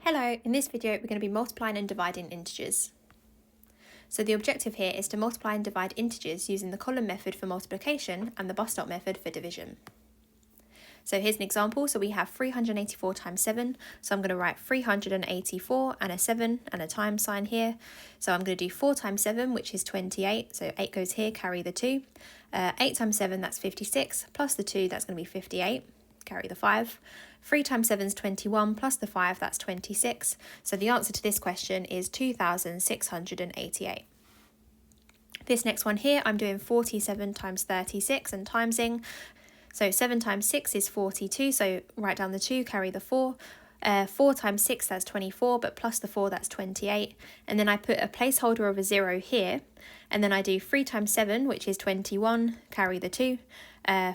Hello, in this video we're going to be multiplying and dividing integers. So the objective here is to multiply and divide integers using the column method for multiplication and the bus stop method for division. So here's an example. So we have 384 times 7. So I'm going to write 384 and a 7 and a times sign here. So I'm going to do 4 times 7, which is 28. So 8 goes here, carry the 2. 8 times 7, that's 56, plus the 2, that's going to be 58. Carry the 5. 3 times 7 is 21, plus the 5, that's 26. So the answer to this question is 2,688. This next one here, I'm doing 47 times 36 and timesing. So 7 times 6 is 42, so write down the 2, carry the 4. 4 times 6, that's 24, but plus the 4, that's 28. And then I put a placeholder of a 0 here. And then I do 3 times 7, which is 21, carry the 2.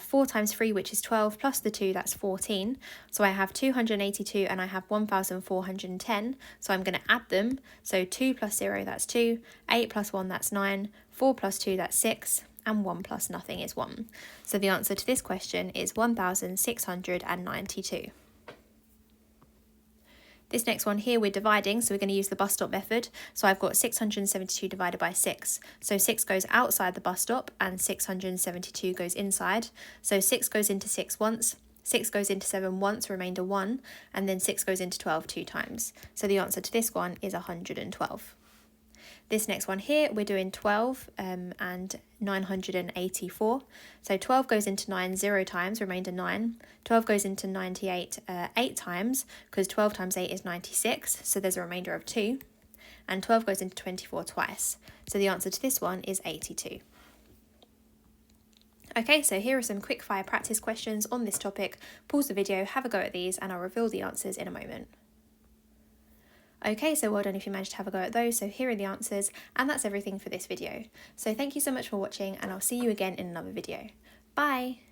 4 times 3, which is 12, plus the 2, that's 14. So I have 282 and I have 1,410. So I'm going to add them. So 2 plus 0, that's 2. 8 plus 1, that's 9. 4 plus 2, that's 6. And 1 plus nothing is 1. So the answer to this question is 1,692. This next one here we're dividing, so we're going to use the bus stop method. So I've got 672 divided by 6. So 6 goes outside the bus stop and 672 goes inside. So 6 goes into 6 once, 6 goes into 7 once, remainder 1, and then 6 goes into 12 2 times. So the answer to this one is 112. This next one here, we're doing 12 and 984. So 12 goes into 9 0 times, remainder 9. 12 goes into 98 8 times, because 12 times 8 is 96, so there's a remainder of 2. And 12 goes into 24 twice. So the answer to this one is 82. Okay, so here are some quick fire practice questions on this topic. Pause the video, have a go at these, and I'll reveal the answers in a moment. Okay, so well done if you managed to have a go at those. So here are the answers, and that's everything for this video. So thank you so much for watching, and I'll see you again in another video. Bye!